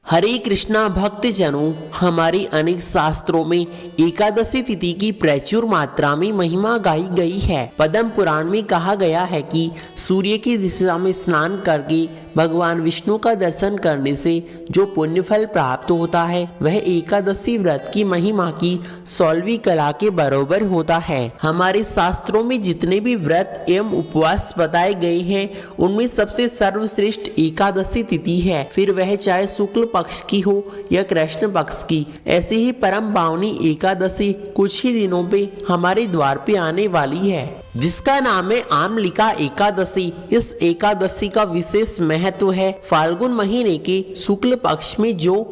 हरे कृष्णा भक्तजनों, हमारे अनेक शास्त्रों में एकादशी तिथि की प्रचुर मात्रा में महिमा गाई गई है। पद्म पुराण में कहा गया है कि सूर्य की दिशा में स्नान करके भगवान विष्णु का दर्शन करने से जो पुण्य फल प्राप्त होता है वह एकादशी व्रत की महिमा की 16वीं कला के बराबर होता है। हमारे शास्त्रों में जितने भी व्रत एवं उपवास बताए गए हैं उनमें सबसे सर्वश्रेष्ठ एकादशी तिथि है, फिर वह चाहे शुक्ल पक्ष की हो या कृष्ण पक्ष की। ऐसी ही परम पावनी एकादशी कुछ ही दिनों पे हमारे द्वार पे आने वाली है, जिसका नाम है आमलिका एकादशी। इस एकादशी का विशेष महत्व है। फाल्गुन महीने के शुक्ल पक्ष में जो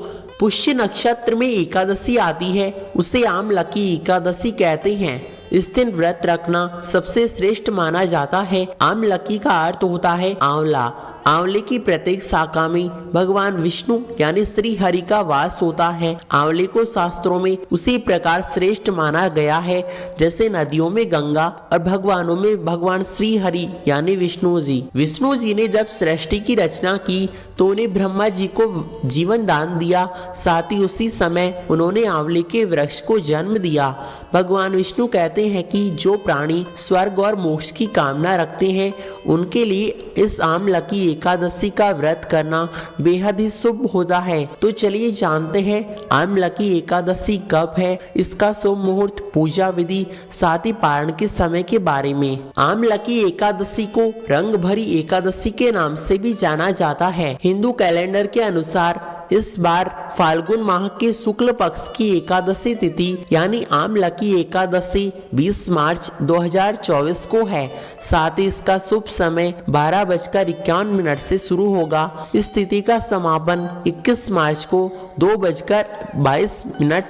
पुष्य नक्षत्र में एकादशी आती है उसे आमलकी एकादशी कहते हैं। इस दिन व्रत रखना सबसे श्रेष्ठ माना जाता है। आमलकी का अर्थ होता है आंवला। आंवले की प्रत्येक शाखा में भगवान विष्णु यानी श्री हरि का वास होता है। आंवले को शास्त्रों में उसी प्रकार श्रेष्ठ माना गया है जैसे नदियों में गंगा और भगवानों में भगवान श्री हरि यानी विष्णु जी। विष्णु जी ने जब सृष्टि की रचना की तो उन्हें ब्रह्मा जी को जीवन दान दिया, साथ ही उसी समय उन्होंने आंवले के वृक्ष को जन्म दिया। भगवान विष्णु कहते हैं कि जो प्राणी स्वर्ग और मोक्ष की कामना रखते हैं उनके लिए इस आमलकी एकादशी का व्रत करना बेहद ही शुभ होता है। तो चलिए जानते हैं आमलकी एकादशी कब है, इसका शुभ मुहूर्त, पूजा विधि, साथ ही पारण के समय के बारे में। आमलकी एकादशी को रंग भरी एकादशी के नाम से भी जाना जाता है। हिंदू कैलेंडर के अनुसार इस बार फाल्गुन माह के शुक्ल पक्ष की एकादशी तिथि यानी आमलकी एकादशी 20 मार्च 2024 को है। साथ ही इसका शुभ समय 12:51 से शुरू होगा। इस तिथि का समापन 21 मार्च को 2:22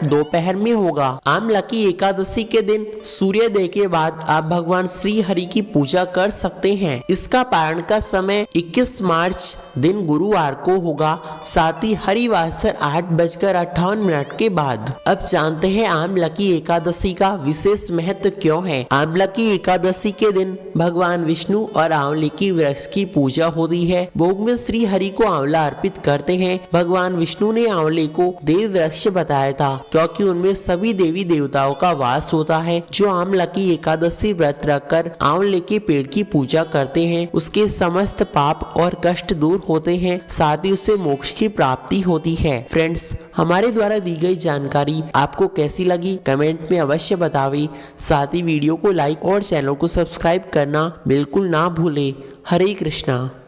दोपहर में होगा। आमलकी एकादशी के दिन सूर्योदय के बाद आप भगवान श्री हरि की पूजा कर सकते हैं। इसका पारण का समय 21 मार्च दिन गुरुवार को होगा, साथ ही हरिवासर 8:58 के बाद। अब जानते हैं आमलकी एकादशी का विशेष महत्व क्यों है। आमलकी एकादशी के दिन भगवान विष्णु और आंवले की वृक्ष की पूजा होती है। भोग में श्री हरि को आंवला अर्पित करते हैं। भगवान विष्णु ने आंवले को देव वृक्ष बताया था क्योंकि उनमें सभी देवी देवताओं का वास होता है। जो आमलकी एकादशी व्रत रखकर आंवले के पेड़ की पूजा करते हैं उसके समस्त पाप और कष्ट दूर होते हैं, साथ ही उसे मोक्ष की प्राप्ति होती है। फ्रेंड्स, हमारे द्वारा दी गई जानकारी आपको कैसी लगी कमेंट में अवश्य बतावें। साथ ही वीडियो को लाइक और चैनल को सब्सक्राइब करना बिल्कुल ना भूलें। हरे कृष्णा।